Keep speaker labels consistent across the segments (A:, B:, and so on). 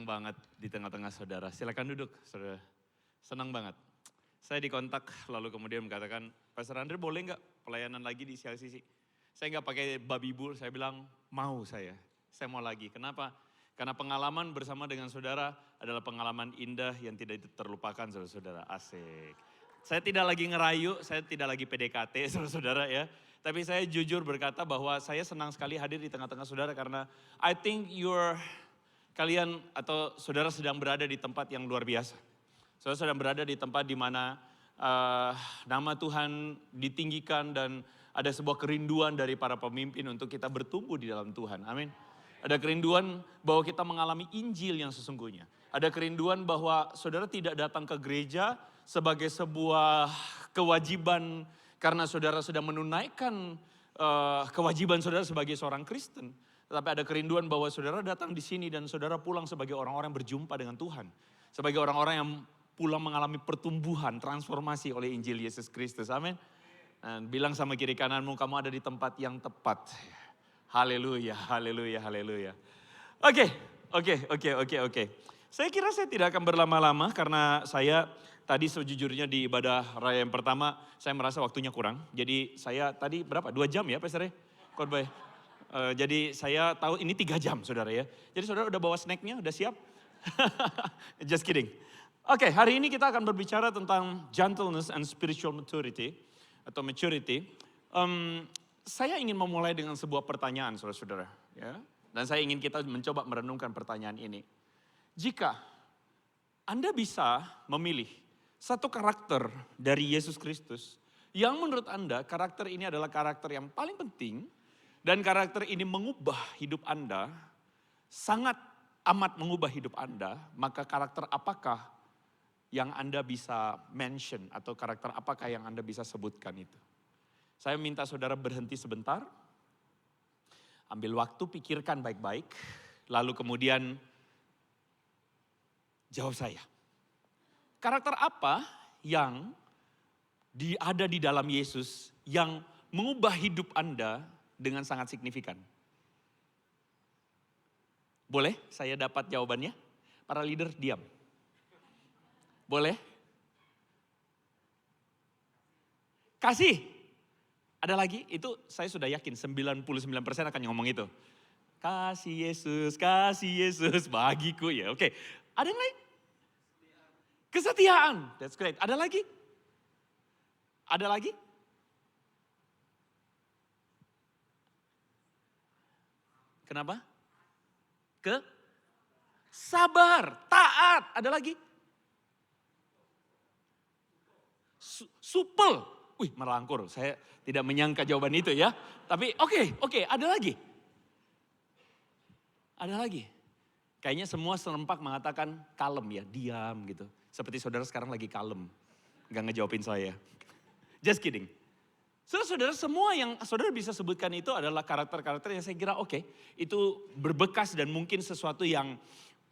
A: senang banget di tengah-tengah saudara. Silakan duduk, saudara. Senang banget. Saya dikontak lalu kemudian mengatakan, Pastor Andre boleh nggak pelayanan lagi di CLCC? Saya nggak pakai babi bu, saya bilang mau saya mau lagi. Kenapa? Karena pengalaman bersama dengan saudara adalah pengalaman indah yang tidak terlupakan saudara-saudara. Asik. Saya tidak lagi ngerayu, saya tidak lagi PDKT saudara-saudara ya. Tapi saya jujur berkata bahwa saya senang sekali hadir di tengah-tengah saudara karena I think kalian atau saudara sedang berada di tempat yang luar biasa. Saudara sedang berada di tempat di mana nama Tuhan ditinggikan dan ada sebuah kerinduan dari para pemimpin untuk kita bertumbuh di dalam Tuhan. Amin. Ada kerinduan bahwa kita mengalami Injil yang sesungguhnya. Ada kerinduan bahwa saudara tidak datang ke gereja sebagai sebuah kewajiban karena saudara sudah menunaikan kewajiban saudara sebagai seorang Kristen. Tetapi ada kerinduan bahwa saudara datang di sini dan saudara pulang sebagai orang-orang yang berjumpa dengan Tuhan. Sebagai orang-orang yang pulang mengalami pertumbuhan, transformasi oleh Injil Yesus Kristus. Amin. Dan bilang sama kiri kananmu, kamu ada di tempat yang tepat. Haleluya, haleluya, haleluya. Oke. Saya kira saya tidak akan berlama-lama karena saya tadi sejujurnya di ibadah raya yang pertama, saya merasa waktunya kurang. Jadi saya tadi berapa? 2 jam ya Pastor? Khotbah. Jadi saya tahu ini 3 jam saudara ya. Jadi saudara udah bawa snacknya, udah siap? Just kidding. Oke, hari ini kita akan berbicara tentang gentleness and spiritual maturity. Atau maturity. Saya ingin memulai dengan sebuah pertanyaan saudara-saudara. Ya. Dan saya ingin kita mencoba merenungkan pertanyaan ini. Jika Anda bisa memilih satu karakter dari Yesus Kristus. Yang menurut Anda karakter ini adalah karakter yang paling penting. Dan karakter ini mengubah hidup Anda, sangat amat mengubah hidup Anda, maka karakter apakah yang Anda bisa mention atau karakter apakah yang Anda bisa sebutkan itu? Saya minta saudara berhenti sebentar, ambil waktu pikirkan baik-baik, lalu kemudian jawab saya. Karakter apa yang ada di dalam Yesus yang mengubah hidup Anda dengan sangat signifikan? Boleh saya dapat jawabannya? Para leader diam. Boleh? Kasih. Ada lagi? Itu saya sudah yakin 99% akan ngomong itu. Kasih Yesus bagiku ya. Oke. Ada yang lain? Kesetiaan. That's great. Ada lagi? Ada lagi? Kenapa? Sabar, taat. Ada lagi? Supel. Wih, merangkur. Saya tidak menyangka jawaban itu ya. Tapi oke, ada lagi. Ada lagi. Kayaknya semua serempak mengatakan kalem ya, diam gitu. Seperti saudara sekarang lagi kalem. Gak ngejawabin saya. Just kidding. Saudara, semua yang saudara bisa sebutkan itu adalah karakter-karakter yang saya kira itu berbekas dan mungkin sesuatu yang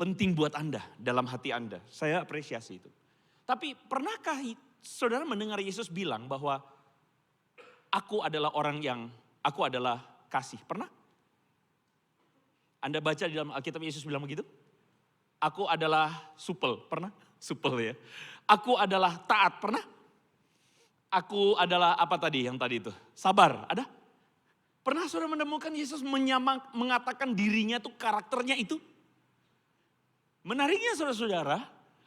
A: penting buat Anda, dalam hati Anda. Saya apresiasi itu. Tapi pernahkah saudara mendengar Yesus bilang bahwa aku adalah kasih? Pernah? Anda baca di dalam Alkitab Yesus bilang begitu? Aku adalah supel, pernah? Supel ya. Aku adalah taat, pernah? Aku adalah apa tadi yang tadi itu? Sabar, ada? Pernah saudara menemukan Yesus mengatakan dirinya tuh karakternya itu? Menariknya saudara-saudara,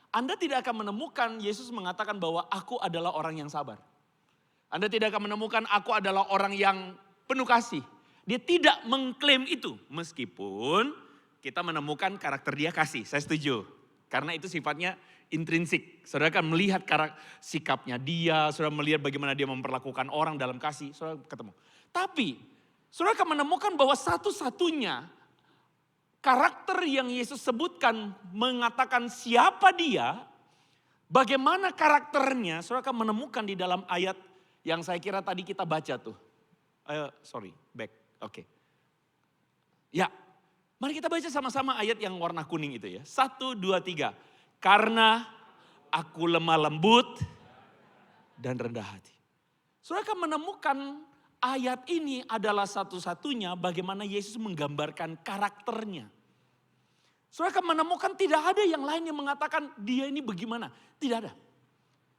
A: Anda tidak akan menemukan Yesus mengatakan bahwa aku adalah orang yang sabar. Anda tidak akan menemukan aku adalah orang yang penuh kasih. Dia tidak mengklaim itu. Meskipun kita menemukan karakter dia kasih, saya setuju. Karena itu sifatnya intrinsik. Saudara akan melihat sikapnya dia, saudara melihat bagaimana dia memperlakukan orang dalam kasih, saudara ketemu. Tapi, saudara akan menemukan bahwa satu-satunya karakter yang Yesus sebutkan mengatakan siapa dia, bagaimana karakternya, saudara akan menemukan di dalam ayat yang saya kira tadi kita baca tuh. Oke. Ya, mari kita baca sama-sama ayat yang warna kuning itu ya. 1, 2, 3. Karena aku lemah lembut dan rendah hati. Saudara akan menemukan ayat ini adalah satu-satunya bagaimana Yesus menggambarkan karakternya.
B: Saudara akan menemukan tidak ada yang lain yang mengatakan dia ini bagaimana. Tidak ada.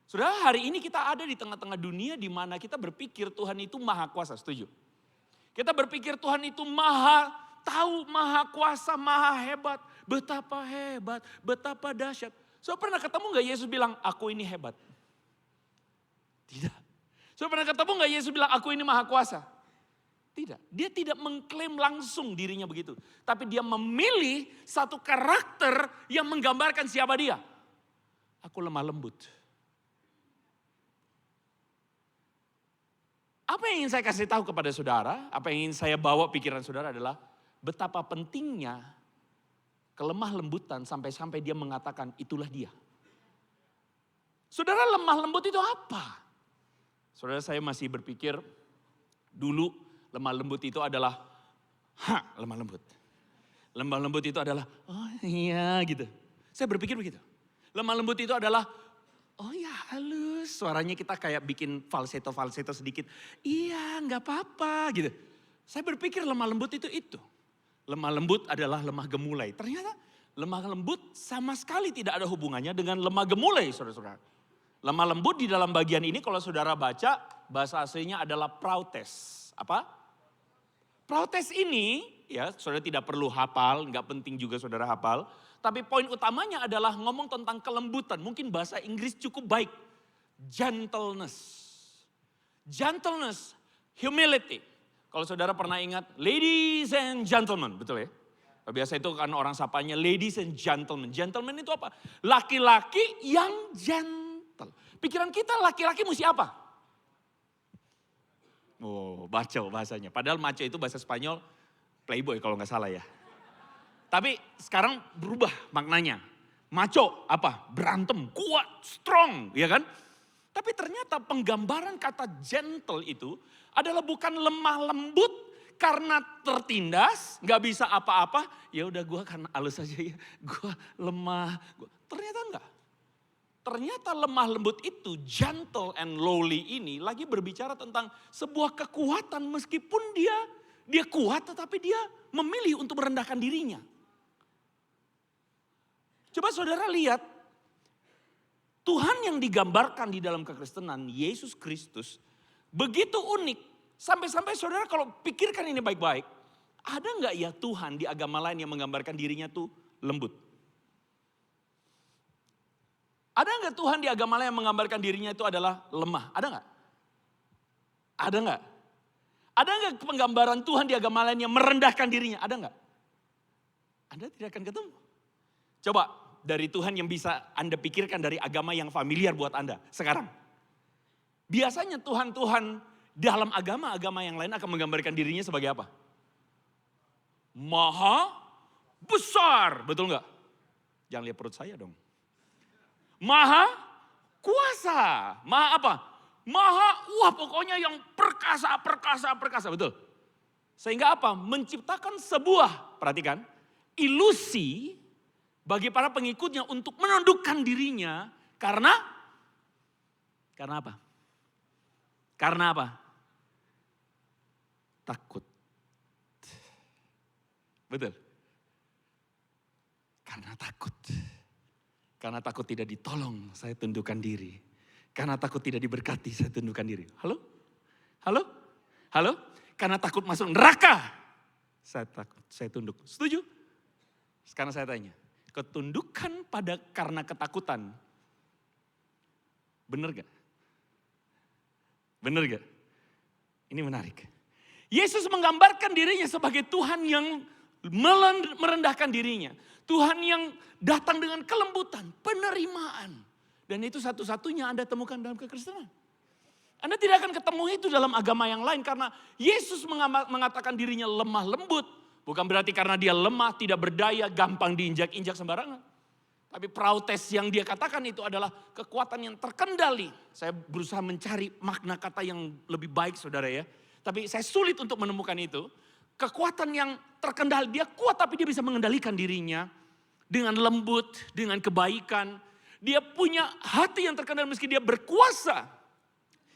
B: Saudara, hari ini kita ada di tengah-tengah dunia di mana kita berpikir Tuhan itu maha kuasa, setuju? Kita berpikir Tuhan itu maha tahu, maha kuasa, maha hebat. Betapa dahsyat. Saudara pernah ketemu gak Yesus bilang, aku ini hebat? Tidak. Saudara pernah ketemu gak Yesus bilang, aku ini maha kuasa? Tidak. Dia tidak mengklaim langsung dirinya begitu. Tapi dia memilih satu karakter yang menggambarkan siapa dia. Aku lemah lembut. Apa yang ingin saya kasih tahu kepada saudara, apa yang ingin saya bawa pikiran saudara adalah betapa pentingnya kelemah lembutan sampai-sampai dia mengatakan itulah dia. Saudara, lemah lembut itu apa? Saudara, saya masih berpikir dulu lemah lembut itu adalah, lemah lembut. Lemah lembut itu adalah, oh iya gitu. Saya berpikir begitu. Lemah lembut itu adalah, oh ya halus. Suaranya kita kayak bikin falsetto sedikit. Iya gak apa-apa gitu. Saya berpikir lemah lembut itu. Lemah lembut adalah lemah gemulai. Ternyata lemah lembut sama sekali tidak ada hubungannya dengan lemah gemulai, saudara-saudara. Lemah lembut di dalam bagian ini kalau saudara baca, bahasa aslinya adalah prautes. Apa? Prautes ini, ya saudara tidak perlu hafal, nggak penting juga saudara hafal. Tapi poin utamanya adalah ngomong tentang kelembutan. Mungkin bahasa Inggris cukup baik. Gentleness. Gentleness, humility. Kalau saudara pernah ingat, ladies and gentlemen, betul ya? Biasa itu kan orang sapanya ladies and gentlemen. Gentleman itu apa? Laki-laki yang gentle. Pikiran kita laki-laki mesti apa? Oh, maco bahasanya. Padahal maco itu bahasa Spanyol playboy kalau nggak salah ya. Tapi sekarang berubah maknanya. Maco apa? Berantem, kuat, strong, ya kan? Tapi ternyata penggambaran kata gentle itu adalah bukan lemah lembut karena tertindas, nggak bisa apa-apa. Ya udah gue kan halus aja ya, gue lemah. Ternyata enggak. Ternyata lemah lembut itu, gentle and lowly ini lagi berbicara tentang sebuah kekuatan meskipun dia kuat tetapi dia memilih untuk merendahkan dirinya. Coba saudara lihat, Tuhan yang digambarkan di dalam kekristenan, Yesus Kristus, begitu unik. Sampai-sampai saudara kalau pikirkan ini baik-baik, ada nggak ya Tuhan di agama lain yang menggambarkan dirinya tuh lembut? Ada nggak Tuhan di agama lain yang menggambarkan dirinya itu adalah lemah? Ada nggak? Ada nggak? Ada nggak penggambaran Tuhan di agama lain yang merendahkan dirinya? Ada nggak? Anda tidak akan ketemu. Coba dari Tuhan yang bisa Anda pikirkan dari agama yang familiar buat Anda sekarang. Biasanya Tuhan-Tuhan dalam agama-agama yang lain akan menggambarkan dirinya sebagai apa? Maha besar, betul nggak? Jangan lihat perut saya dong. Maha kuasa. Maha apa? Wah pokoknya yang perkasa, betul. Sehingga apa? Menciptakan sebuah, perhatikan, ilusi bagi para pengikutnya untuk menundukkan dirinya karena apa? Karena apa? Takut. Betul. Karena takut. Karena takut tidak ditolong, saya tundukkan diri. Karena takut tidak diberkati, saya tundukkan diri. Halo? Halo? Halo? Karena takut masuk neraka, saya takut, saya tunduk. Setuju? Sekarang saya tanya, ketundukan karena ketakutan, benar gak? Benar gak? Ini menarik. Yesus menggambarkan dirinya sebagai Tuhan yang merendahkan dirinya. Tuhan yang datang dengan kelembutan, penerimaan. Dan itu satu-satunya Anda temukan dalam kekristenan. Anda tidak akan ketemu itu dalam agama yang lain karena Yesus mengatakan dirinya lemah lembut. Bukan berarti karena dia lemah, tidak berdaya, gampang diinjak-injak sembarangan. Tapi prautes yang dia katakan itu adalah kekuatan yang terkendali. Saya berusaha mencari makna kata yang lebih baik saudara ya. Tapi saya sulit untuk menemukan itu. Kekuatan yang terkendali, dia kuat tapi dia bisa mengendalikan dirinya dengan lembut, dengan kebaikan. Dia punya hati yang terkendali meski dia berkuasa.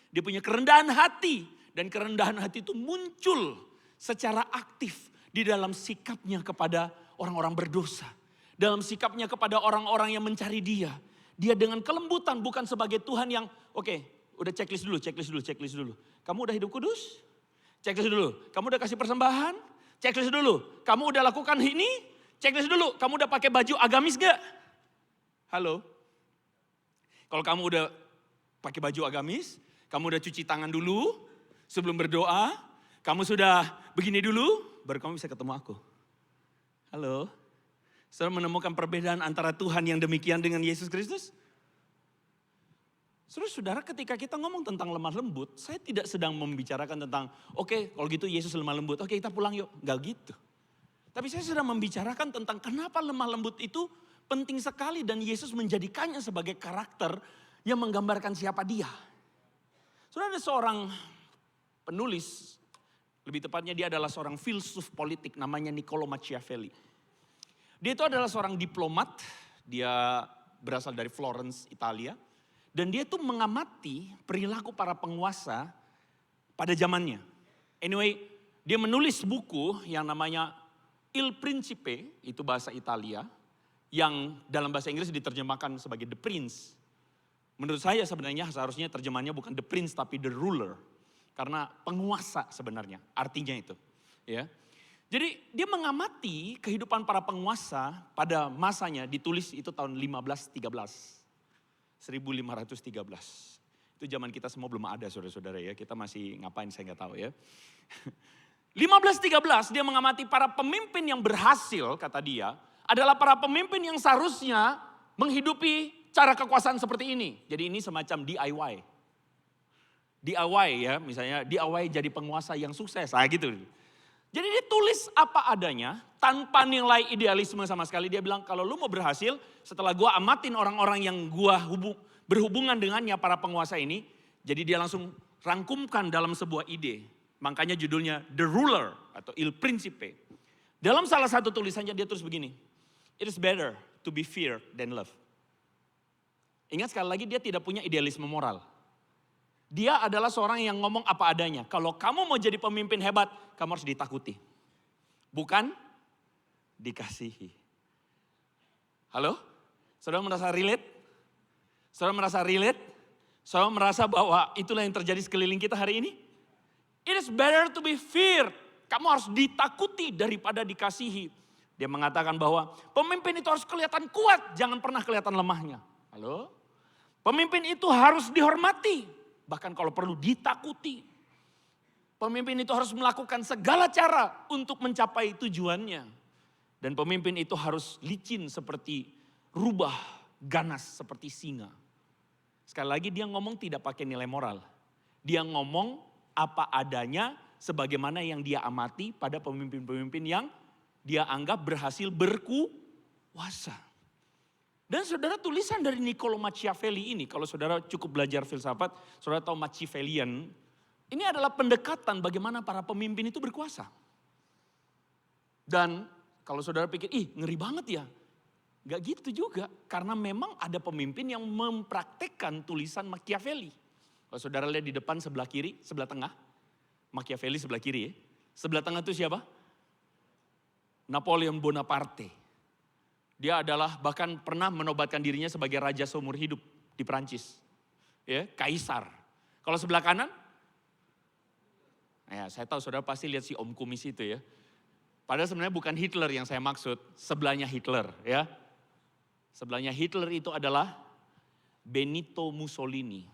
B: Dia punya kerendahan hati dan kerendahan hati itu muncul secara aktif di dalam sikapnya kepada orang-orang berdosa. dalam sikapnya kepada orang-orang yang mencari dia. Dia dengan kelembutan, bukan sebagai Tuhan yang, oke, udah checklist dulu. Kamu udah hidup kudus? Checklist dulu. Kamu udah kasih persembahan? Checklist dulu. Kamu udah lakukan ini? Checklist dulu. Kamu udah pakai baju agamis gak? Halo? Kalau kamu udah pakai baju agamis, kamu udah cuci tangan dulu sebelum berdoa, kamu sudah begini dulu, baru kamu bisa ketemu aku. Halo? Saudara menemukan perbedaan antara Tuhan yang demikian dengan Yesus Kristus? Saudara, ketika kita ngomong tentang lemah lembut, saya tidak sedang membicarakan tentang, oke, kalau gitu Yesus lemah lembut, oke kita pulang yuk. Enggak gitu. Tapi saya sedang membicarakan tentang kenapa lemah lembut itu penting sekali dan Yesus menjadikannya sebagai karakter yang menggambarkan siapa dia. Saudara, ada seorang penulis, lebih tepatnya dia adalah seorang filsuf politik namanya Niccolo Machiavelli. Dia itu adalah seorang diplomat, dia berasal dari Florence, Italia. Dan dia tuh mengamati perilaku para penguasa pada zamannya. Anyway, dia menulis buku yang namanya Il Principe, itu bahasa Italia. Yang dalam bahasa Inggris diterjemahkan sebagai The Prince. Menurut saya sebenarnya seharusnya terjemahannya bukan The Prince tapi The Ruler. Karena penguasa sebenarnya, artinya itu. Ya. Jadi dia mengamati kehidupan para penguasa pada masanya, ditulis itu tahun 1513. Itu zaman kita semua belum ada saudara-saudara ya, kita masih ngapain saya nggak tahu ya. 1513 dia mengamati para pemimpin yang berhasil, kata dia, adalah para pemimpin yang seharusnya menghidupi cara kekuasaan seperti ini. Jadi ini semacam DIY. DIY ya, misalnya DIY jadi penguasa yang sukses, gitu. Jadi dia tulis apa adanya, tanpa nilai idealisme sama sekali. Dia bilang, kalau lu mau berhasil, setelah gua amatin orang-orang yang gua berhubungan dengannya, para penguasa ini. Jadi dia langsung rangkumkan dalam sebuah ide. Makanya judulnya The Ruler atau Il Principe. Dalam salah satu tulisannya dia tulis begini. It is better to be feared than love. Ingat sekali lagi dia tidak punya idealisme moral. Dia adalah seorang yang ngomong apa adanya. Kalau kamu mau jadi pemimpin hebat, kamu harus ditakuti. Bukan dikasihi. Halo? Saudara merasa relate? Saudara merasa relate? Saudara merasa bahwa itulah yang terjadi sekeliling kita hari ini? It is better to be feared. Kamu harus ditakuti daripada dikasihi. Dia mengatakan bahwa pemimpin itu harus kelihatan kuat, jangan pernah kelihatan lemahnya. Halo? Pemimpin itu harus dihormati. Bahkan kalau perlu ditakuti. Pemimpin itu harus melakukan segala cara untuk mencapai tujuannya. Dan pemimpin itu harus licin seperti rubah, ganas seperti singa. Sekali lagi dia ngomong tidak pakai nilai moral. Dia ngomong apa adanya sebagaimana yang dia amati pada pemimpin-pemimpin yang dia anggap berhasil berkuasa. Dan saudara, tulisan dari Niccolo Machiavelli ini, kalau saudara cukup belajar filsafat, saudara tahu Machiavellian, ini adalah pendekatan bagaimana para pemimpin itu berkuasa. Dan kalau saudara pikir, ngeri banget ya. Gak gitu juga, karena memang ada pemimpin yang mempraktekkan tulisan Machiavelli. Kalau saudara lihat di depan sebelah kiri, sebelah tengah, Machiavelli sebelah kiri ya. Sebelah tengah itu siapa? Napoleon Bonaparte. Dia adalah bahkan pernah menobatkan dirinya sebagai raja seumur hidup di Perancis. Ya, kaisar. Kalau sebelah kanan? Ya, saya tahu saudara pasti lihat si Om Kumis itu ya. Padahal sebenarnya bukan Hitler yang saya maksud, sebelahnya Hitler ya. Sebelahnya Hitler itu adalah Benito Mussolini,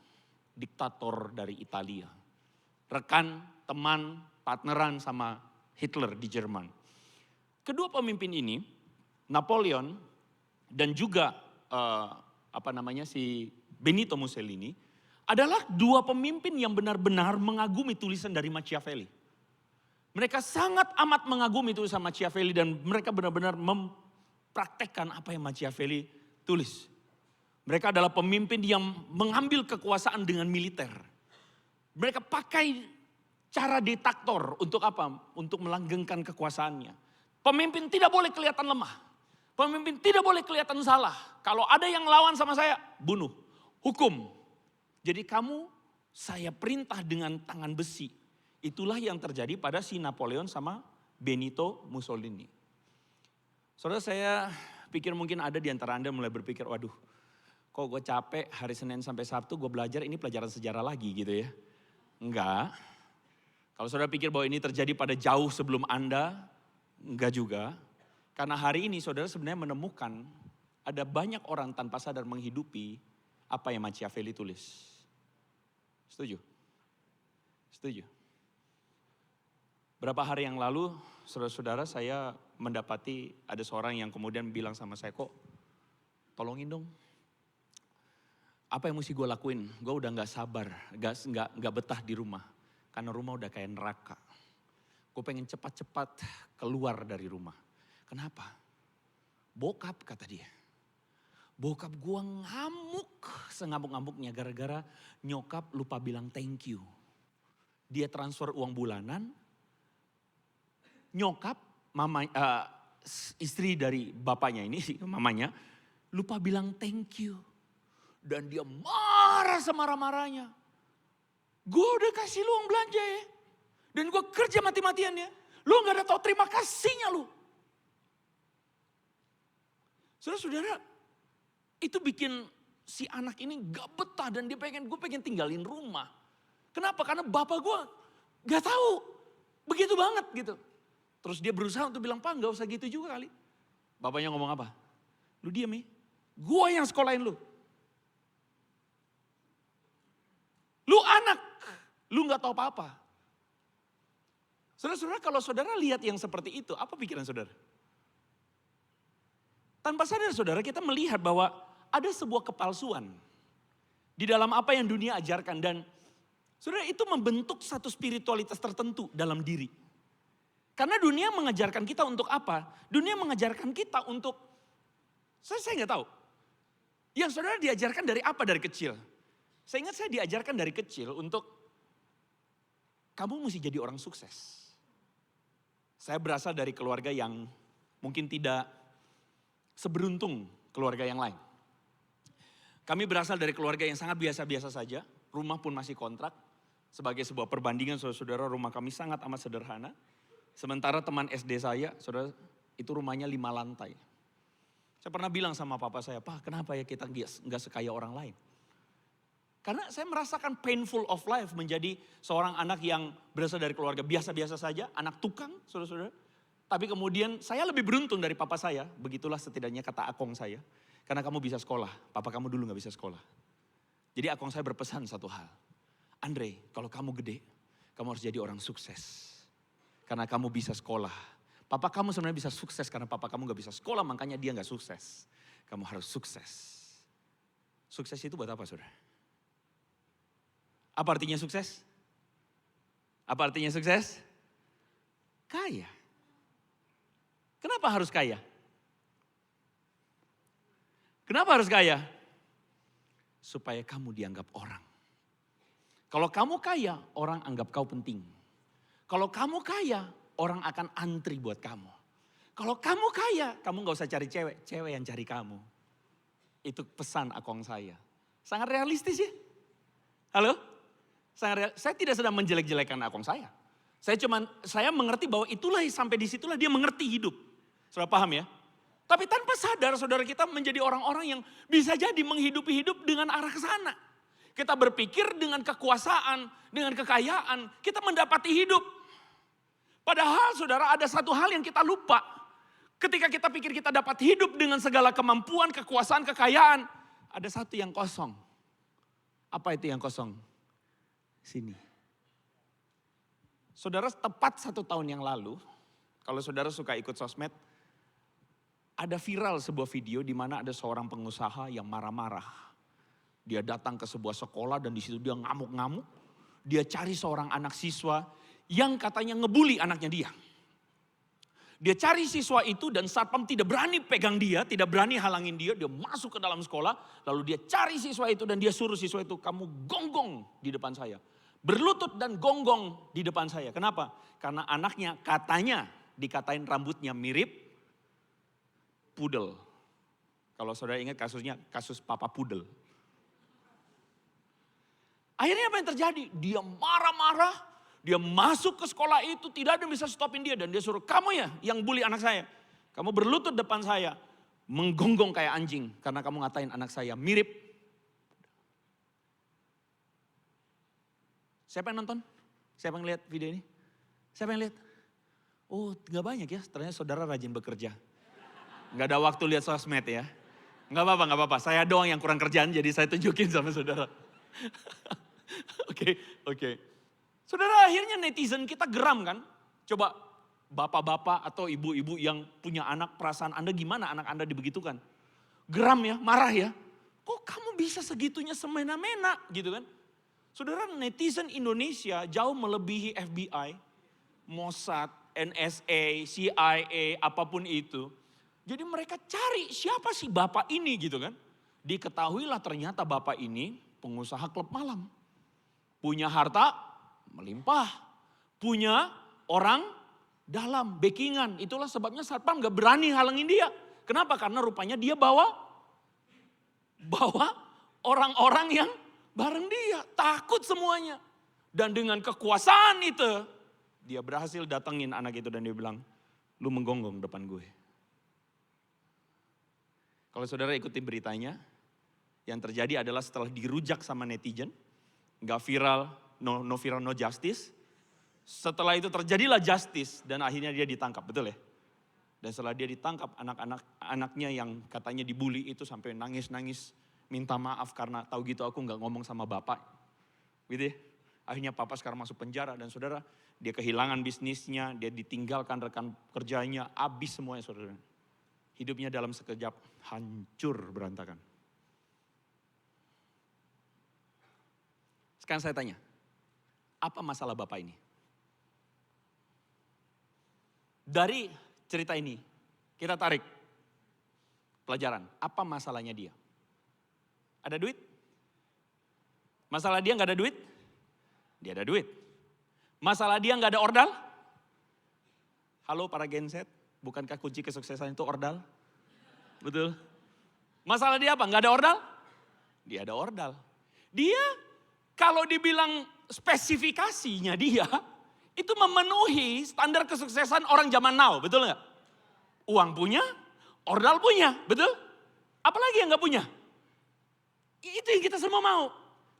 B: diktator dari Italia. Rekan, teman, partneran sama Hitler di Jerman. Kedua pemimpin ini, Napoleon dan juga si Benito Mussolini adalah dua pemimpin yang benar-benar mengagumi tulisan dari Machiavelli. Mereka sangat amat mengagumi tulisan Machiavelli dan mereka benar-benar mempraktekkan apa yang Machiavelli tulis. Mereka adalah pemimpin yang mengambil kekuasaan dengan militer. Mereka pakai cara diktator untuk apa? Untuk melanggengkan kekuasaannya. Pemimpin tidak boleh kelihatan lemah. Pemimpin tidak boleh kelihatan salah. Kalau ada yang lawan sama saya, bunuh. Hukum. Jadi kamu, saya perintah dengan tangan besi. Itulah yang terjadi pada si Napoleon sama Benito Mussolini. Saudara, saya pikir mungkin ada di antara Anda mulai berpikir, waduh kok gue capek hari Senin sampai Sabtu gue belajar ini pelajaran sejarah lagi gitu ya. Enggak. Kalau saudara pikir bahwa ini terjadi pada jauh sebelum Anda, enggak juga. Karena hari ini saudara sebenarnya menemukan ada banyak orang tanpa sadar menghidupi apa yang Machiavelli tulis. Setuju? Setuju. Berapa hari yang lalu, saudara-saudara, saya mendapati ada seorang yang kemudian bilang sama saya, kok tolongin dong. Apa yang mesti gue lakuin? Gue udah gak sabar, gak betah di rumah. Karena rumah udah kayak neraka. Gue pengen cepat-cepat keluar dari rumah. Kenapa? Bokap kata dia. Bokap gue ngamuk, sengamuk-ngamuknya gara-gara nyokap lupa bilang thank you. Dia transfer uang bulanan, nyokap, istri dari bapaknya ini, mamanya, lupa bilang thank you. Dan dia marah semarah-marahnya. Gue udah kasih lu uang belanja ya. Dan gue kerja mati-matian ya. Lu gak ada tahu terima kasihnya lu. Saudara-saudara, itu bikin si anak ini gak betah dan gue pengen tinggalin rumah. Kenapa? Karena bapak gue gak tahu. Begitu banget gitu. Terus dia berusaha untuk bilang, Pak gak usah gitu juga kali. Bapaknya ngomong apa? Lu diam ya. Gue yang sekolahin lu. Lu anak. Lu gak tahu apa-apa. Saudara-saudara, kalau saudara lihat yang seperti itu, apa pikiran saudara? Tanpa sadar saudara, kita melihat bahwa ada sebuah kepalsuan di dalam apa yang dunia ajarkan. Dan saudara, itu membentuk satu spiritualitas tertentu dalam diri. Karena dunia mengajarkan kita untuk apa? Dunia mengajarkan kita untuk, saya nggak tahu. Yang saudara diajarkan dari apa dari kecil? Saya ingat saya diajarkan dari kecil untuk, kamu mesti jadi orang sukses. Saya berasal dari keluarga yang mungkin tidak seberuntung keluarga yang lain. Kami berasal dari keluarga yang sangat biasa-biasa saja. Rumah pun masih kontrak. Sebagai sebuah perbandingan saudara-saudara, rumah kami sangat amat sederhana. Sementara teman SD saya, saudara, itu rumahnya 5 lantai. Saya pernah bilang sama papa saya, Pak kenapa ya kita nggak sekaya orang lain? Karena saya merasakan painful of life menjadi seorang anak yang berasal dari keluarga biasa-biasa saja, anak tukang, saudara-saudara. Tapi kemudian saya lebih beruntung dari papa saya, begitulah setidaknya kata akong saya. Karena kamu bisa sekolah, papa kamu dulu gak bisa sekolah. Jadi akong saya berpesan satu hal. Andre, kalau kamu gede, kamu harus jadi orang sukses. Karena kamu bisa sekolah. Papa kamu sebenarnya bisa sukses karena papa kamu gak bisa sekolah, makanya dia gak sukses. Kamu harus sukses. Sukses itu buat apa saudara? Apa artinya sukses? Apa artinya sukses? Kaya. Kenapa harus kaya? Kenapa harus kaya? Supaya kamu dianggap orang. Kalau kamu kaya, orang anggap kau penting. Kalau kamu kaya, orang akan antri buat kamu. Kalau kamu kaya, kamu gak usah cari cewek, cewek yang cari kamu. Itu pesan akong saya. Sangat realistis ya. Halo? Saya tidak sedang menjelek-jelekan akong saya. Saya mengerti bahwa itulah sampai disitulah dia mengerti hidup. Saudara paham ya? Tapi tanpa sadar saudara kita menjadi orang-orang yang bisa jadi menghidupi hidup dengan arah ke sana. Kita berpikir dengan kekuasaan, dengan kekayaan, kita mendapati hidup. Padahal saudara ada satu hal yang kita lupa. Ketika kita pikir kita dapat hidup dengan segala kemampuan, kekuasaan, kekayaan. Ada satu yang kosong. Apa itu yang kosong? Sini. Saudara tepat 1 tahun yang lalu, kalau saudara suka ikut sosmed, ada viral sebuah video di mana ada seorang pengusaha yang marah-marah. Dia datang ke sebuah sekolah dan di situ dia ngamuk-ngamuk. Dia cari seorang anak siswa yang katanya ngebully anaknya dia. Dia cari siswa itu dan satpam tidak berani pegang dia, tidak berani halangin dia. Dia masuk ke dalam sekolah, lalu dia cari siswa itu dan dia suruh siswa itu, kamu gonggong di depan saya. Berlutut dan gonggong di depan saya. Kenapa? Karena anaknya katanya dikatain rambutnya mirip pudel. Kalau saudara ingat kasusnya, kasus Papa Pudel. Akhirnya apa yang terjadi? Dia marah-marah, dia masuk ke sekolah itu, tidak ada yang bisa stopin dia. Dan dia suruh, kamu ya yang bully anak saya. Kamu berlutut depan saya. menggonggong kayak anjing karena kamu ngatain anak saya mirip. Siapa yang nonton? Siapa yang lihat video ini? Siapa yang lihat? Oh, gak banyak ya, ternyata saudara rajin bekerja. Gak ada waktu lihat sosmed ya. Gak apa-apa. Saya doang yang kurang kerjaan jadi saya tunjukin sama saudara. Oke. Saudara, akhirnya netizen kita geram kan? Coba bapak-bapak atau ibu-ibu yang punya anak, perasaan Anda gimana anak Anda dibegitukan? Geram ya, marah ya. Kok kamu bisa segitunya semena-mena gitu kan? Saudara, netizen Indonesia jauh melebihi FBI, Mossad, NSA, CIA, apapun itu. Jadi mereka cari siapa sih bapak ini gitu kan. Diketahuilah ternyata bapak ini pengusaha klub malam. Punya harta melimpah. Punya orang dalam, backingan. Itulah sebabnya satpam gak berani halangin dia. Kenapa? Karena rupanya dia bawa orang-orang yang bareng dia. Takut semuanya. Dan dengan kekuasaan itu, dia berhasil datengin anak itu dan dia bilang, lu menggonggong depan gue. Kalau saudara ikuti beritanya, yang terjadi adalah setelah dirujak sama netizen, gak viral, no viral, no justice. Setelah itu terjadilah justice dan akhirnya dia ditangkap, betul ya? Dan setelah dia ditangkap, anaknya yang katanya dibully itu sampai nangis-nangis, minta maaf karena tahu gitu aku gak ngomong sama bapak. Gitu ya? Akhirnya papa sekarang masuk penjara dan saudara, dia kehilangan bisnisnya, dia ditinggalkan rekan kerjanya, habis semuanya saudara. Hidupnya dalam sekejap hancur berantakan. Sekarang saya tanya, apa masalah bapak ini? Dari cerita ini, kita tarik pelajaran. Apa masalahnya dia? Ada duit? Masalah dia gak ada duit? Dia ada duit. Masalah dia gak ada ordal? Halo para Gen Z, bukankah kunci kesuksesan itu ordal? Betul. Masalah dia apa? Gak ada ordal? Dia ada ordal. Dia kalau dibilang spesifikasinya dia, itu memenuhi standar kesuksesan orang zaman now, betul gak? Uang punya, ordal punya, betul? Apalagi yang gak punya? Itu yang kita semua mau.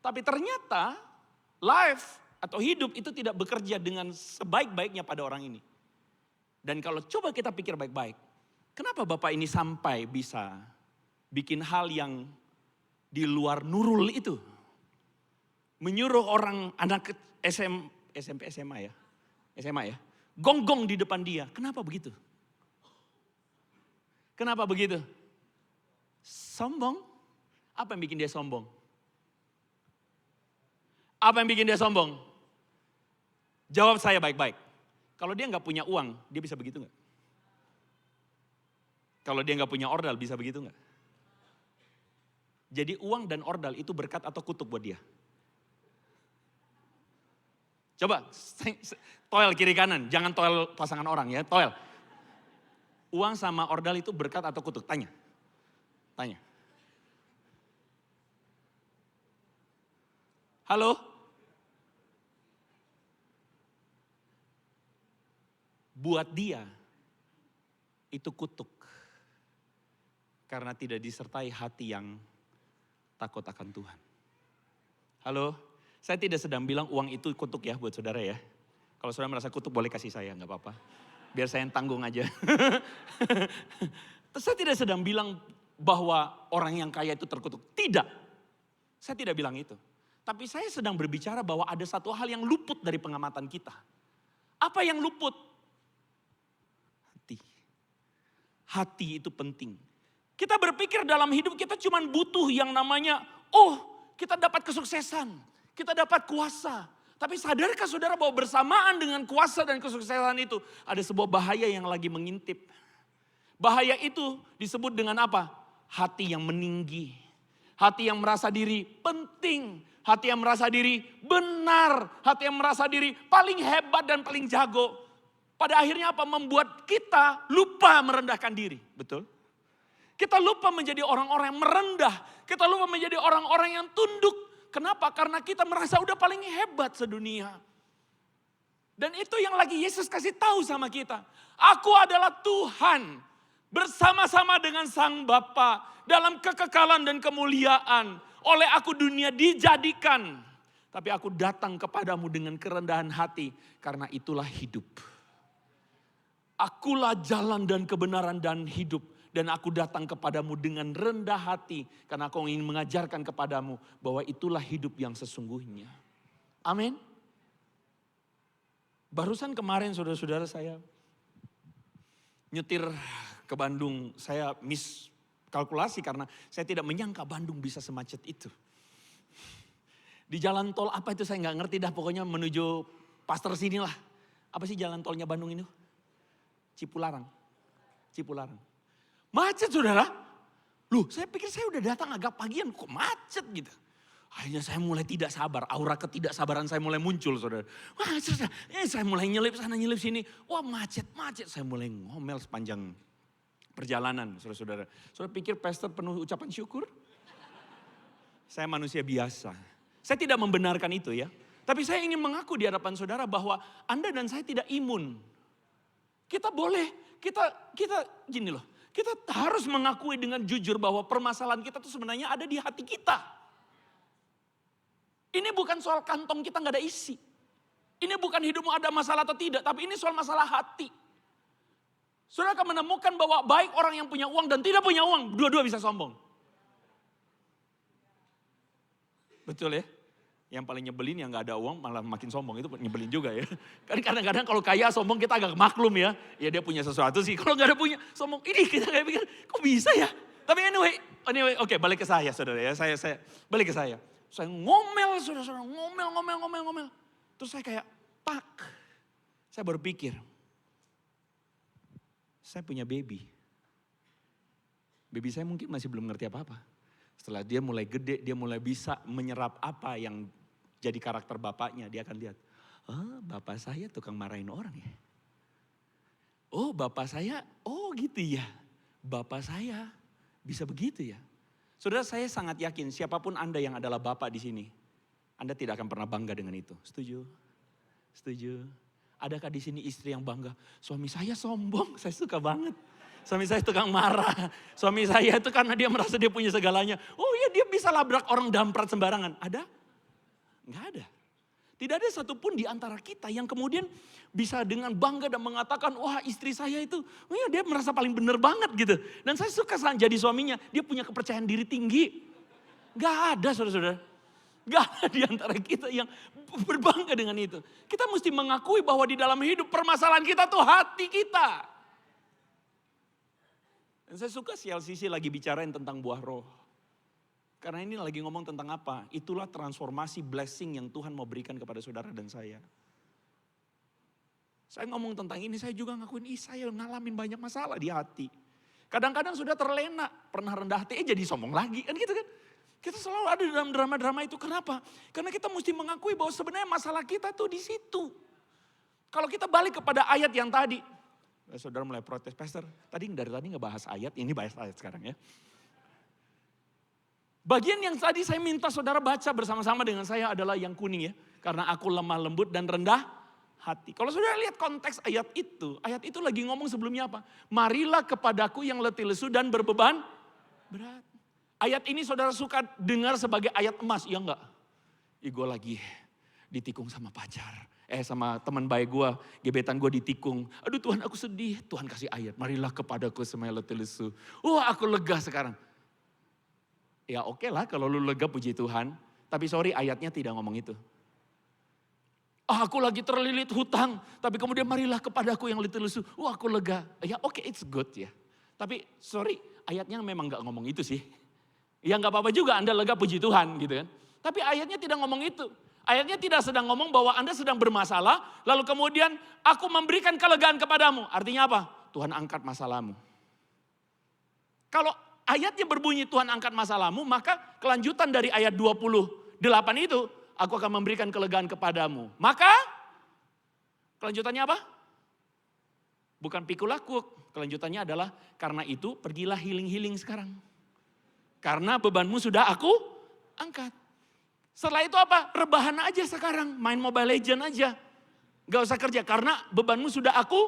B: Tapi ternyata life atau hidup itu tidak bekerja dengan sebaik-baiknya pada orang ini. Dan kalau coba kita pikir baik-baik, kenapa bapak ini sampai bisa bikin hal yang di luar nurul itu? Menyuruh orang anak SMP SMA ya, gonggong di depan dia. Kenapa begitu? Kenapa begitu? Sombong? Apa yang bikin dia sombong? Apa yang bikin dia sombong? Jawab saya baik-baik. Kalau dia nggak punya uang, dia bisa begitu nggak? Kalau dia nggak punya ordal, bisa begitu nggak? Jadi uang dan ordal itu berkat atau kutuk buat dia? Coba, toel kiri kanan, jangan toel pasangan orang ya, toel. Uang sama ordal itu berkat atau kutuk? Tanya. Halo? Buat dia, itu kutuk. Karena tidak disertai hati yang takut akan Tuhan. Halo? Saya tidak sedang bilang uang itu kutuk ya buat saudara ya. Kalau saudara merasa kutuk boleh kasih saya, gak apa-apa. Biar saya yang tanggung aja. Saya tidak sedang bilang bahwa orang yang kaya itu terkutuk. Tidak. Saya tidak bilang itu. Tapi saya sedang berbicara bahwa ada satu hal yang luput dari pengamatan kita. Apa yang luput? Hati. Hati itu penting. Kita berpikir dalam hidup kita cuma butuh yang namanya, kita dapat kesuksesan. Kita dapat kuasa. Tapi sadarkah saudara bahwa bersamaan dengan kuasa dan kesuksesan itu ada sebuah bahaya yang lagi mengintip. Bahaya itu disebut dengan apa? Hati yang meninggi. Hati yang merasa diri penting. Hati yang merasa diri benar. Hati yang merasa diri paling hebat dan paling jago. Pada akhirnya apa? Membuat kita lupa merendahkan diri. Betul? Kita lupa menjadi orang-orang yang merendah. Kita lupa menjadi orang-orang yang tunduk. Kenapa? Karena kita merasa udah paling hebat sedunia. Dan itu yang lagi Yesus kasih tahu sama kita. Aku adalah Tuhan. bersama-sama dengan Sang Bapa dalam kekekalan dan kemuliaan. Oleh aku dunia dijadikan, tapi aku datang kepadamu dengan kerendahan hati, karena itulah hidup. Akulah jalan dan kebenaran dan hidup, dan aku datang kepadamu dengan rendah hati, karena aku ingin mengajarkan kepadamu bahwa itulah hidup yang sesungguhnya. Amin. Barusan kemarin saudara-saudara saya nyetir ke Bandung, saya kalkulasi karena saya tidak menyangka Bandung bisa semacet itu. Di jalan tol apa itu saya nggak ngerti dah, pokoknya menuju Pasteur sini lah. Apa sih jalan tolnya Bandung ini? Cipularang. Macet saudara. Loh, saya pikir saya udah datang agak pagian, kok macet gitu. Akhirnya saya mulai tidak sabar, aura ketidaksabaran saya mulai muncul saudara. Wah, saya mulai nyelip sana nyelip sini. Wah macet. Saya mulai ngomel sepanjang perjalanan saudara-saudara. Saudara pikir pastor penuh ucapan syukur? Saya manusia biasa. Saya tidak membenarkan itu ya. Tapi saya ingin mengaku di hadapan saudara bahwa Anda dan saya tidak imun. Kita boleh, kita gini loh. Kita harus mengakui dengan jujur bahwa permasalahan kita tuh sebenarnya ada di hati kita. Ini bukan soal kantong kita nggak ada isi. Ini bukan hidupmu ada masalah atau tidak, tapi ini soal masalah hati. Saudara akan menemukan bahwa baik orang yang punya uang dan tidak punya uang, dua-dua bisa sombong. Betul ya? Yang paling nyebelin yang nggak ada uang malah makin sombong, itu nyebelin juga ya. Kan kadang-kadang kalau kaya sombong kita agak maklum ya. Ya dia punya sesuatu sih, kalau nggak ada punya sombong, ini kita kayak pikir kok bisa ya? Tapi anyway, oke, balik ke saya saudara ya. Saya balik ke saya. Saya ngomel saudara-saudara, ngomel. Terus saya kayak, saya baru pikir, saya punya baby. Baby saya mungkin masih belum ngerti apa-apa. Setelah dia mulai gede, dia mulai bisa menyerap apa yang jadi karakter bapaknya. Dia akan lihat, oh bapak saya tukang marahin orang ya. Oh bapak saya, oh gitu ya. Bapak saya bisa begitu ya. Saudara, saya sangat yakin siapapun Anda yang adalah bapak di sini, Anda tidak akan pernah bangga dengan itu. Setuju? Adakah di sini istri yang bangga? Suami saya sombong, saya suka banget. Suami saya tukang marah. Suami saya itu karena dia merasa dia punya segalanya. Oh iya, dia bisa labrak orang damprat sembarangan. Ada? Enggak ada. Tidak ada satupun di antara kita yang kemudian bisa dengan bangga dan mengatakan, wah istri saya itu, oh ya dia merasa paling benar banget gitu. Dan saya suka jadi suaminya, dia punya kepercayaan diri tinggi. Gak ada saudara-saudara. Gak ada di antara kita yang berbangga dengan itu. Kita mesti mengakui bahwa di dalam hidup permasalahan kita tuh hati kita. Dan saya suka CLCC lagi bicarain tentang buah roh. Karena ini lagi ngomong tentang apa? Itulah transformasi blessing yang Tuhan mau berikan kepada saudara dan saya. Saya ngomong tentang ini, saya juga ngakuin, saya ngalamin banyak masalah di hati. Kadang-kadang sudah terlena, pernah rendah hati, jadi sombong lagi, kan gitu kan. Kita selalu ada dalam drama-drama itu, kenapa? Karena kita mesti mengakui bahwa sebenarnya masalah kita tuh di situ. Kalau kita balik kepada ayat yang tadi, saudara mulai protes, pastor, dari tadi ngebahas ayat, ini bahas ayat sekarang ya. Bagian yang tadi saya minta saudara baca bersama-sama dengan saya adalah yang kuning ya. Karena aku lemah lembut dan rendah hati. Kalau saudara lihat konteks ayat itu lagi ngomong sebelumnya apa? Marilah kepadaku yang letih lesu dan berbeban berat. Ayat ini saudara suka dengar sebagai ayat emas, ya enggak? Gue lagi ditikung sama pacar. Sama teman baik gue, gebetan gue ditikung. Aduh Tuhan aku sedih, Tuhan kasih ayat. Marilah kepadaku semua yang letih lesu. Wah aku lega sekarang. Ya oke lah kalau lu lega puji Tuhan. Tapi sorry ayatnya tidak ngomong itu. Aku lagi terlilit hutang. Tapi kemudian marilah kepadaku yang letih lesu. Wah aku lega. Ya oke it's good ya. Tapi sorry ayatnya memang gak ngomong itu sih. Ya gak apa-apa juga Anda lega puji Tuhan gitu kan. Tapi ayatnya tidak ngomong itu. Ayatnya tidak sedang ngomong bahwa Anda sedang bermasalah. Lalu kemudian aku memberikan kelegaan kepadamu. Artinya apa? Tuhan angkat masalahmu. Kalau ayatnya berbunyi Tuhan angkat masalahmu, maka kelanjutan dari ayat 28 itu, aku akan memberikan kelegaan kepadamu. Maka, kelanjutannya apa? Bukan pikul lakuk, kelanjutannya adalah, karena itu pergilah healing-healing sekarang. Karena bebanmu sudah aku angkat. Setelah itu apa? Rebahan aja sekarang, main Mobile Legends aja. Gak usah kerja, karena bebanmu sudah aku.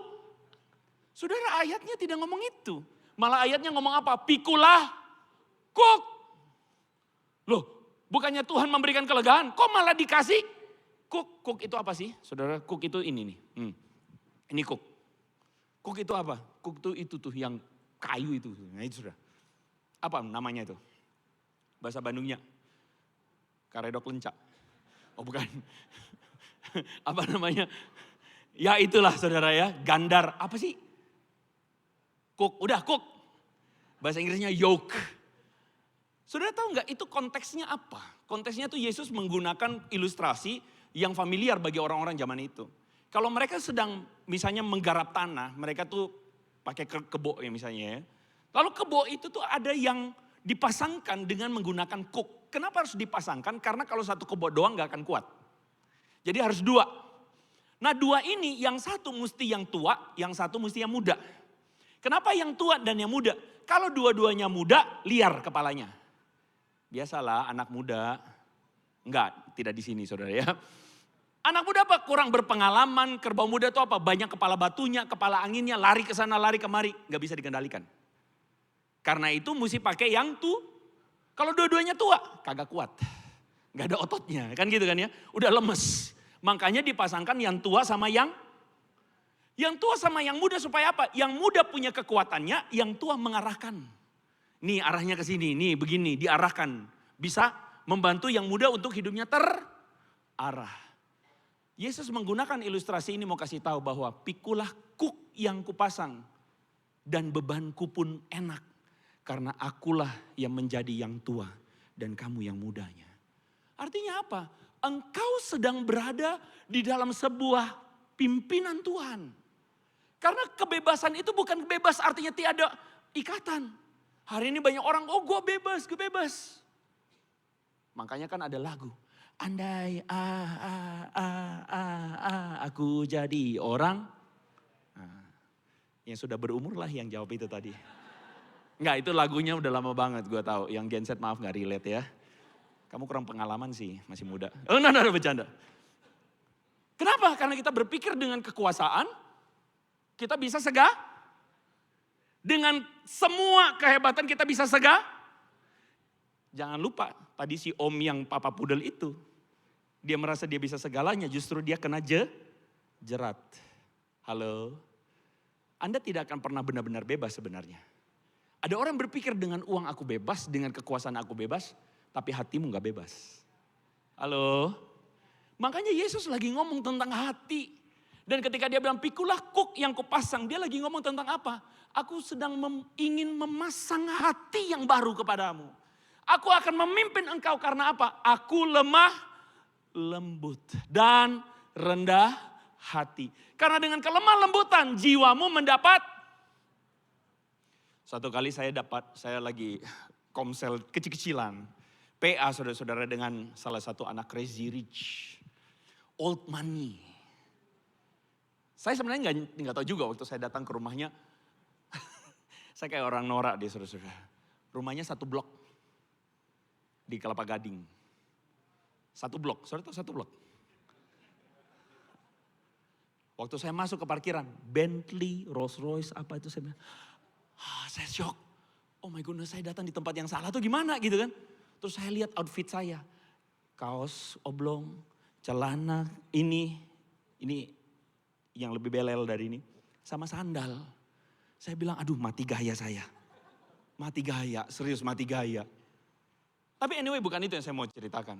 B: Saudara ayatnya tidak ngomong itu. Malah ayatnya ngomong apa? Pikulah kuk. Loh, bukannya Tuhan memberikan kelegaan, kok malah dikasih kuk? Kuk itu apa sih? Saudara, kuk itu ini nih. Ini kuk. Kuk itu apa? Kuk itu tuh yang kayu itu. Nah itu sudah. Apa namanya itu? Bahasa Bandungnya. Karedok lencak. Oh bukan. Apa namanya? Ya itulah saudara ya. Gandar. Apa sih? Cook. Udah cook. Bahasa Inggrisnya yoke. Saudara tahu nggak itu konteksnya apa? Konteksnya tuh Yesus menggunakan ilustrasi yang familiar bagi orang-orang zaman itu. Kalau mereka sedang misalnya menggarap tanah. Mereka tuh pakai kebo ya misalnya ya. Lalu kebo itu tuh ada yang dipasangkan dengan menggunakan kuk. Kenapa harus dipasangkan? Karena kalau satu kebo doang gak akan kuat. Jadi harus dua. Nah dua ini yang satu mesti yang tua, yang satu mesti yang muda. Kenapa yang tua dan yang muda? Kalau dua-duanya muda, liar kepalanya. Biasalah anak muda. Enggak, tidak di sini saudara ya. Anak muda apa? Kurang berpengalaman, kerbau muda itu apa? Banyak kepala batunya, kepala anginnya, lari ke sana, lari kemari. Gak bisa dikendalikan. Karena itu mesti pakai yang tuh. Kalau dua-duanya tua, kagak kuat. Gak ada ototnya, kan gitu kan ya. Udah lemes. Makanya dipasangkan yang tua sama yang tua sama yang muda supaya apa? Yang muda punya kekuatannya, yang tua mengarahkan. Nih arahnya ke sini, nih begini, diarahkan. Bisa membantu yang muda untuk hidupnya terarah. Yesus menggunakan ilustrasi ini mau kasih tahu bahwa pikulah kuk yang kupasang dan bebanku pun enak. Karena akulah yang menjadi yang tua dan kamu yang mudanya. Artinya apa? Engkau sedang berada di dalam sebuah pimpinan Tuhan. Karena kebebasan itu bukan bebas artinya tiada ikatan. Hari ini banyak orang, oh gue bebas. Makanya kan ada lagu. Andai aku jadi orang. Nah, yang sudah berumur lah yang jawab itu tadi. Enggak, itu lagunya udah lama banget gue tahu. Yang Gen Z maaf gak relate ya. Kamu kurang pengalaman sih, masih muda. Oh enggak, bercanda. Kenapa? Karena kita berpikir dengan kekuasaan, kita bisa segah. Dengan semua kehebatan kita bisa segah. Jangan lupa, tadi si om yang papa pudel itu, dia merasa dia bisa segalanya, justru dia kena jerat. Halo? Anda tidak akan pernah benar-benar bebas sebenarnya. Ada orang berpikir dengan uang aku bebas, dengan kekuasaan aku bebas, tapi hatimu gak bebas. Halo? Makanya Yesus lagi ngomong tentang hati. Dan ketika dia bilang pikulah kuk yang kupasang, dia lagi ngomong tentang apa? Aku sedang ingin memasang hati yang baru kepadamu. Aku akan memimpin engkau karena apa? Aku lemah, lembut dan rendah hati. Karena dengan kelemah lembutan jiwamu mendapat. Satu kali saya lagi komsel kecil-kecilan. PA saudara-saudara dengan salah satu anak crazy rich. Old money. Saya sebenarnya nggak tahu juga waktu saya datang ke rumahnya. Saya kayak orang norak dia saudara-saudara. Rumahnya satu blok. Di Kelapa Gading. Satu blok, saudara tahu satu blok. Waktu saya masuk ke parkiran, Bentley, Rolls Royce, apa itu saya bilang. Saya shock. Oh my goodness, saya datang di tempat yang salah tuh gimana gitu kan. Terus saya lihat outfit saya. Kaos oblong, celana ini yang lebih belel dari ini. Sama sandal. Saya bilang aduh mati gaya saya. Mati gaya, serius mati gaya. Tapi anyway bukan itu yang saya mau ceritakan.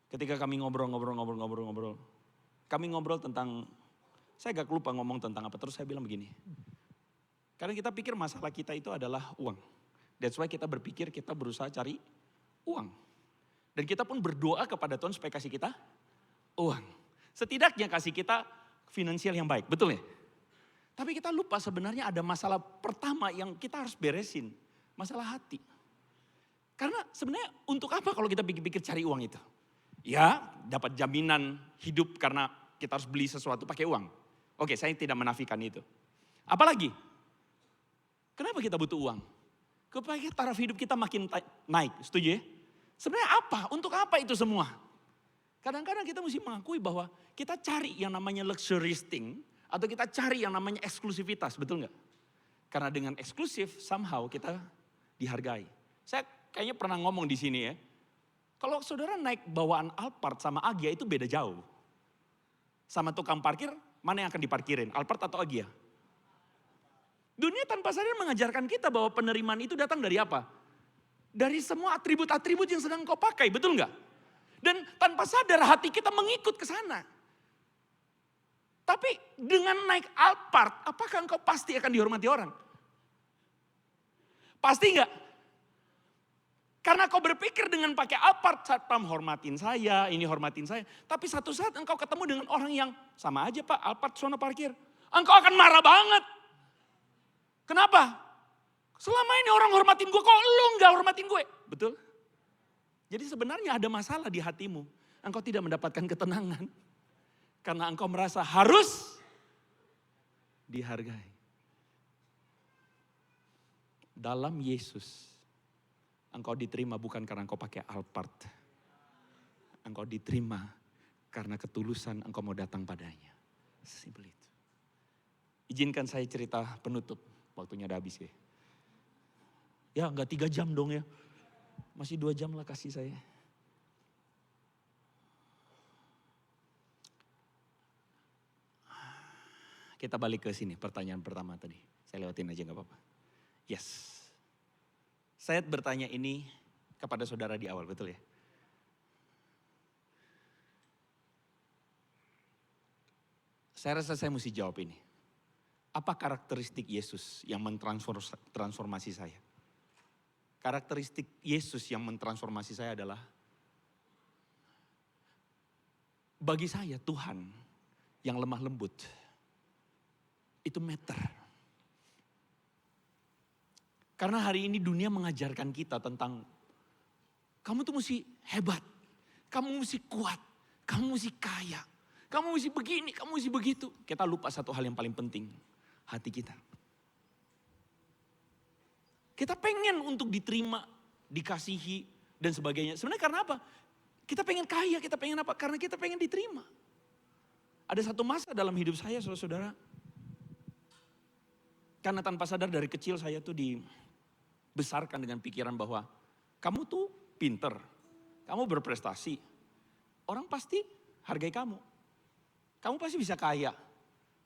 B: Ketika kami ngobrol. Kami ngobrol tentang, saya gak lupa ngomong tentang apa. Terus saya bilang begini. Karena kita pikir masalah kita itu adalah uang. That's why kita berpikir kita berusaha cari uang. Dan kita pun berdoa kepada Tuhan supaya kasih kita uang. Setidaknya kasih kita finansial yang baik, betul ya? Tapi kita lupa sebenarnya ada masalah pertama yang kita harus beresin. Masalah hati. Karena sebenarnya untuk apa kalau kita pikir-pikir cari uang itu? Ya dapat jaminan hidup karena kita harus beli sesuatu pakai uang. Oke, saya tidak menafikan itu. Apalagi? Kenapa kita butuh uang? Supaya taraf hidup kita makin naik, setuju ya? Sebenarnya apa? Untuk apa itu semua? Kadang-kadang kita mesti mengakui bahwa kita cari yang namanya luxury thing, atau kita cari yang namanya eksklusivitas, betul nggak? Karena dengan eksklusif somehow kita dihargai. Saya kayaknya pernah ngomong di sini ya. Kalau saudara naik bawaan Alphard sama Agia itu beda jauh. Sama tukang parkir, mana yang akan diparkirin? Alphard atau Agia? Dunia tanpa sadar mengajarkan kita bahwa penerimaan itu datang dari apa? Dari semua atribut-atribut yang sedang kau pakai, betul nggak? Dan tanpa sadar hati kita mengikut ke sana. Tapi dengan naik Alphard, apakah engkau pasti akan dihormati orang? Pasti nggak? Karena kau berpikir dengan pakai Alphard, satpam hormatin saya, ini hormatin saya. Tapi satu saat engkau ketemu dengan orang yang sama aja Pak, Alphard sono parkir. Engkau akan marah banget. Kenapa? Selama ini orang hormatin gue, kok lu nggak hormatin gue? Betul? Jadi sebenarnya ada masalah di hatimu. Engkau tidak mendapatkan ketenangan. Karena engkau merasa harus dihargai. Dalam Yesus, engkau diterima bukan karena engkau pakai Alphard. Engkau diterima karena ketulusan engkau mau datang padanya. Simpel itu. Izinkan saya cerita penutup. Waktunya udah habis ya. Ya enggak 3 jam dong ya. Masih 2 jam lah kasih saya. Kita balik ke sini, pertanyaan pertama tadi. Saya lewatin aja gak apa-apa. Yes. Saya bertanya ini kepada saudara di awal, betul ya? Saya rasa saya mesti jawab ini. Apa karakteristik Yesus yang mentransformasi saya? Karakteristik Yesus yang mentransformasi saya adalah, bagi saya Tuhan yang lemah lembut, itu matter. Karena hari ini dunia mengajarkan kita tentang, kamu tuh mesti hebat, kamu mesti kuat, kamu mesti kaya, kamu mesti begini, kamu mesti begitu. Kita lupa satu hal yang paling penting, hati kita. Kita pengen untuk diterima, dikasihi, dan sebagainya. Sebenarnya karena apa? Kita pengen kaya, kita pengen apa? Karena kita pengen diterima. Ada satu masa dalam hidup saya, saudara-saudara. Karena tanpa sadar dari kecil saya tuh dibesarkan dengan pikiran bahwa kamu tuh pinter, kamu berprestasi. Orang pasti hargai kamu. Kamu pasti bisa kaya.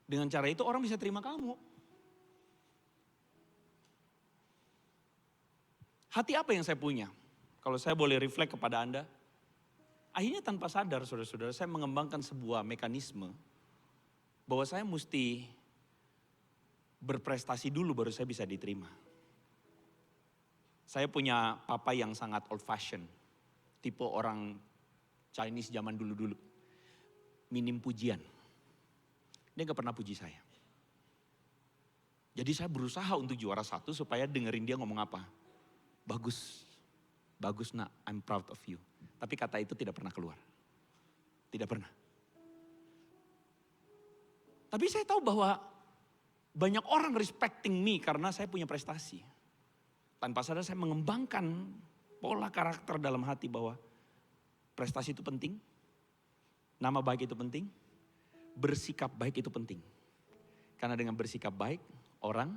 B: Dengan cara itu orang bisa terima kamu. Hati apa yang saya punya? Kalau saya boleh reflect kepada Anda. Akhirnya tanpa sadar saudara-saudara, saya mengembangkan sebuah mekanisme. Bahwa saya mesti berprestasi dulu baru saya bisa diterima. Saya punya papa yang sangat old fashion. Tipe orang Chinese zaman dulu-dulu. Minim pujian. Dia gak pernah puji saya. Jadi saya berusaha untuk juara 1 supaya dengerin dia ngomong apa. Bagus, bagus nak, I'm proud of you. Tapi kata itu tidak pernah keluar. Tidak pernah. Tapi saya tahu bahwa banyak orang respecting me karena saya punya prestasi. Tanpa sadar saya mengembangkan pola karakter dalam hati bahwa prestasi itu penting. Nama baik itu penting. Bersikap baik itu penting. Karena dengan bersikap baik, orang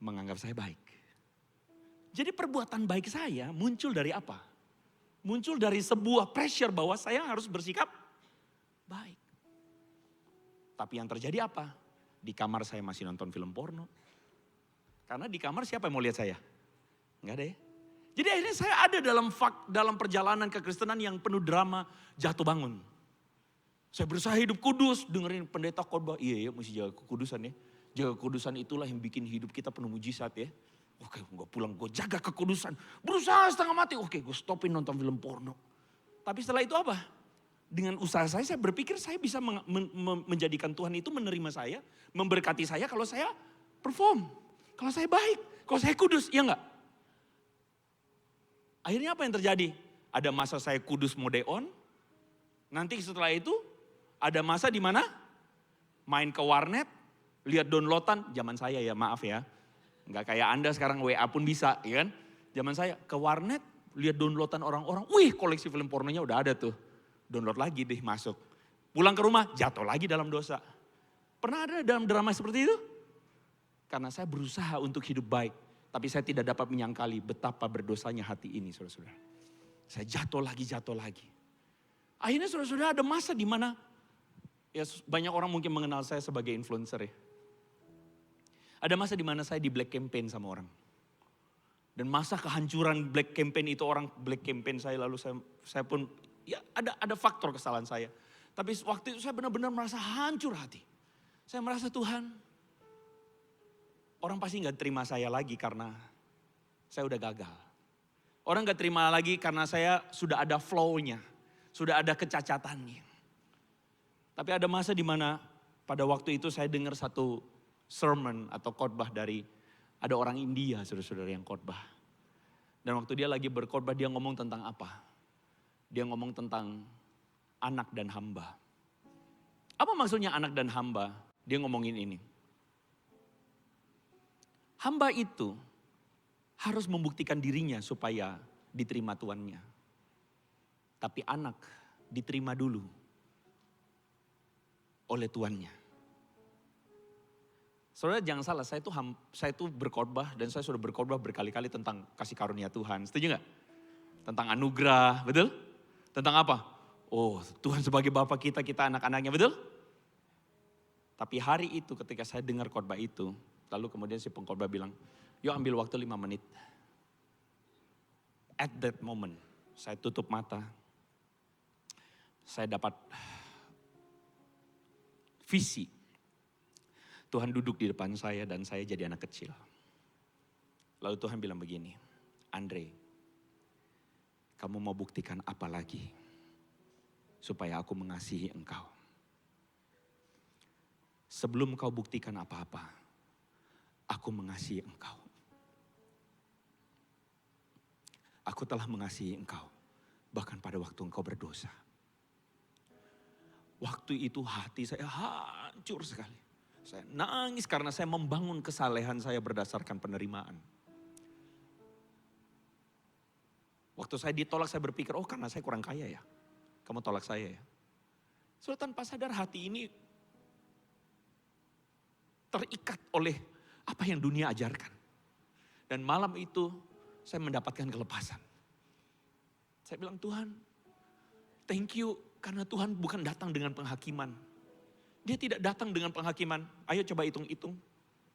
B: menganggap saya baik. Jadi perbuatan baik saya muncul dari apa? Muncul dari sebuah pressure bahwa saya harus bersikap baik. Tapi yang terjadi apa? Di kamar saya masih nonton film porno. Karena di kamar siapa yang mau lihat saya? Enggak ada ya. Jadi akhirnya saya ada dalam perjalanan kekristenan yang penuh drama, jatuh bangun. Saya berusaha hidup kudus, dengerin pendeta khotbah. Iya mesti jaga kekudusan ya. Jaga kekudusan itulah yang bikin hidup kita penuh mujizat ya. Oke, gue pulang, gue jaga kekudusan. Berusaha setengah mati, oke gue stopin nonton film porno. Tapi setelah itu apa? Dengan usaha saya berpikir saya bisa menjadikan Tuhan itu menerima saya. Memberkati saya kalau saya perform. Kalau saya baik, kalau saya kudus, iya enggak? Akhirnya apa yang terjadi? Ada masa saya kudus mode on. Nanti setelah itu ada masa di mana main ke warnet, lihat downloadan, zaman saya ya maaf ya. Enggak kayak Anda sekarang WA pun bisa, ya kan? Zaman saya ke warnet, lihat downloadan orang-orang, wih koleksi film pornonya udah ada tuh. Download lagi deh masuk. Pulang ke rumah, jatuh lagi dalam dosa. Pernah ada dalam drama seperti itu? Karena saya berusaha untuk hidup baik. Tapi saya tidak dapat menyangkali betapa berdosanya hati ini, saudara-saudara. Saya jatuh lagi. Akhirnya saudara-saudara ada masa di mana ya banyak orang mungkin mengenal saya sebagai influencer ya. Ada masa di mana saya di black campaign sama orang. Dan masa kehancuran black campaign itu orang black campaign saya, lalu saya pun ya ada faktor kesalahan saya. Tapi waktu itu saya benar-benar merasa hancur hati. Saya merasa Tuhan, orang pasti gak terima saya lagi karena saya udah gagal. Orang gak terima lagi karena saya sudah ada flow-nya, sudah ada kecacatannya. Tapi ada masa di mana pada waktu itu saya dengar satu sermon atau khotbah dari ada orang India, saudara-saudara, yang khotbah. Dan waktu dia lagi berkhotbah, dia ngomong tentang apa? Dia ngomong tentang anak dan hamba. Apa maksudnya anak dan hamba? Dia ngomongin ini. Hamba itu harus membuktikan dirinya supaya diterima tuannya. Tapi anak diterima dulu oleh tuannya. Saudara jangan salah, saya itu berkhotbah dan saya sudah berkhotbah berkali-kali tentang kasih karunia Tuhan. Setuju gak? Tentang anugerah, betul? Tentang apa? Oh, Tuhan sebagai Bapa kita anak-anaknya, betul? Tapi hari itu ketika saya dengar khotbah itu, lalu kemudian si pengkhotbah bilang, yuk ambil waktu 5 menit. At that moment, saya tutup mata. Saya dapat visi. Tuhan duduk di depan saya dan saya jadi anak kecil. Lalu Tuhan bilang begini, Andre, kamu mau buktikan apa lagi supaya aku mengasihi engkau? Sebelum kau buktikan apa-apa, aku mengasihi engkau. Aku telah mengasihi engkau, bahkan pada waktu engkau berdosa. Waktu itu hati saya hancur sekali. Saya nangis karena saya membangun kesalehan saya berdasarkan penerimaan. Waktu saya ditolak saya berpikir, oh karena saya kurang kaya ya. Kamu tolak saya ya. Sudah tanpa sadar hati ini terikat oleh apa yang dunia ajarkan. Dan malam itu saya mendapatkan kelepasan. Saya bilang, Tuhan, thank you karena Tuhan bukan datang dengan penghakiman. Dia tidak datang dengan penghakiman. Ayo coba hitung-hitung.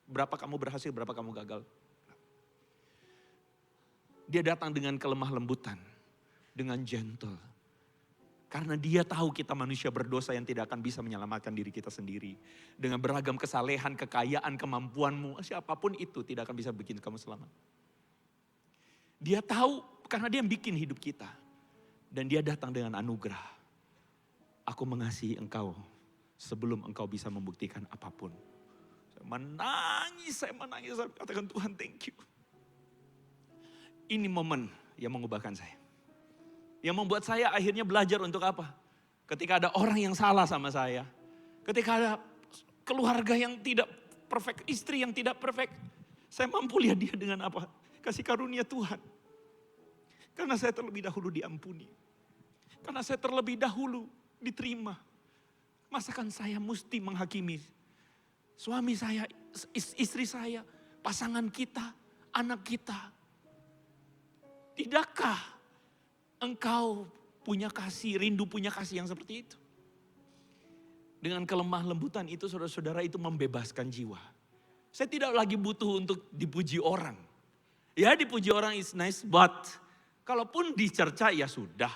B: Berapa kamu berhasil, berapa kamu gagal. Dia datang dengan kelemah lembutan. Dengan gentle. Karena dia tahu kita manusia berdosa yang tidak akan bisa menyelamatkan diri kita sendiri. Dengan beragam kesalehan, kekayaan, kemampuanmu. Siapapun itu tidak akan bisa bikin kamu selamat. Dia tahu karena dia yang bikin hidup kita. Dan dia datang dengan anugerah. Aku mengasihi engkau. Sebelum engkau bisa membuktikan apapun. Saya menangis, saya katakan Tuhan thank you. Ini momen yang mengubahkan saya. Yang membuat saya akhirnya belajar untuk apa? Ketika ada orang yang salah sama saya. Ketika ada keluarga yang tidak perfect, istri yang tidak perfect. Saya mampu lihat dia dengan apa? Kasih karunia Tuhan. Karena saya terlebih dahulu diampuni. Karena saya terlebih dahulu diterima. Masakan saya mesti menghakimi suami saya, istri saya, pasangan kita, anak kita. Tidakkah engkau punya kasih, rindu punya kasih yang seperti itu? Dengan kelemah lembutan itu saudara-saudara itu membebaskan jiwa. Saya tidak lagi butuh untuk dipuji orang. Ya dipuji orang is nice, but kalaupun dicerca ya sudah.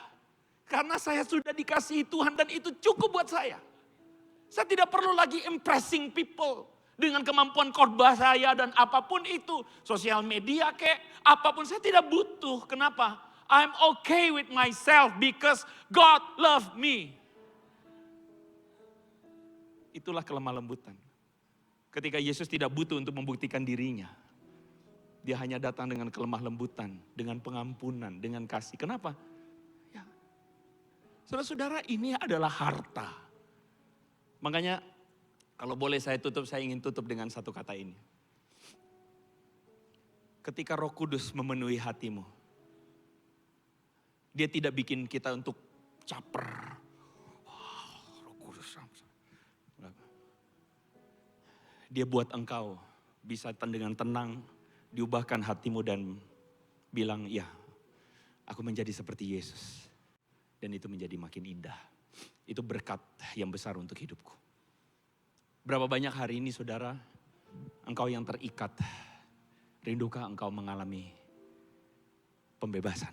B: Karena saya sudah dikasihi Tuhan dan itu cukup buat saya. Saya tidak perlu lagi impressing people dengan kemampuan khotbah saya dan apapun itu. Sosial media kek, apapun saya tidak butuh. Kenapa? I'm okay with myself because God loved me. Itulah kelemah lembutan. Ketika Yesus tidak butuh untuk membuktikan dirinya. Dia hanya datang dengan kelemah lembutan, dengan pengampunan, dengan kasih. Kenapa? Ya. Saudara-saudara, ini adalah harta. Makanya kalau boleh saya ingin tutup dengan satu kata ini. Ketika Roh Kudus memenuhi hatimu, dia tidak bikin kita untuk caper. Roh Kudus. Dia buat engkau bisa dengan tenang diubahkan hatimu dan bilang, ya, aku menjadi seperti Yesus. Dan itu menjadi makin indah. Itu berkat yang besar untuk hidupku. Berapa banyak hari ini saudara, engkau yang terikat, rindukah engkau mengalami pembebasan?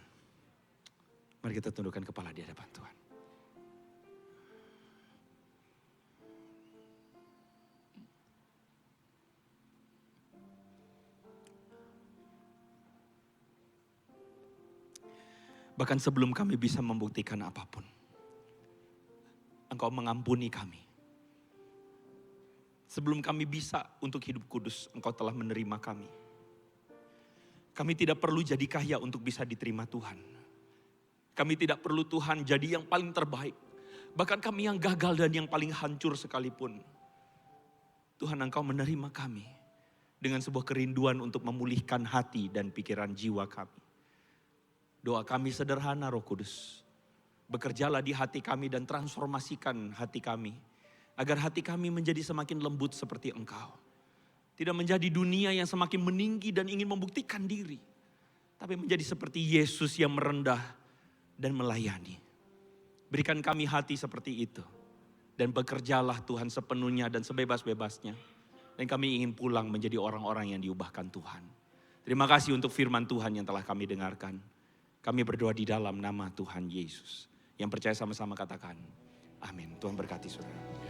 B: Mari kita tundukkan kepala di hadapan Tuhan. Bahkan sebelum kami bisa membuktikan apapun, Engkau mengampuni kami. Sebelum kami bisa untuk hidup kudus, Engkau telah menerima kami. Kami tidak perlu jadi kaya untuk bisa diterima Tuhan. Kami tidak perlu Tuhan jadi yang paling terbaik. Bahkan kami yang gagal dan yang paling hancur sekalipun. Tuhan, Engkau menerima kami dengan sebuah kerinduan untuk memulihkan hati dan pikiran jiwa kami. Doa kami sederhana, Roh Kudus. Bekerjalah di hati kami dan transformasikan hati kami. Agar hati kami menjadi semakin lembut seperti Engkau. Tidak menjadi dunia yang semakin meninggi dan ingin membuktikan diri. Tapi menjadi seperti Yesus yang merendah dan melayani. Berikan kami hati seperti itu. Dan bekerjalah Tuhan sepenuhnya dan sebebas-bebasnya. Dan kami ingin pulang menjadi orang-orang yang diubahkan Tuhan. Terima kasih untuk firman Tuhan yang telah kami dengarkan. Kami berdoa di dalam nama Tuhan Yesus. Yang percaya sama-sama katakan, amin. Tuhan berkati saudara.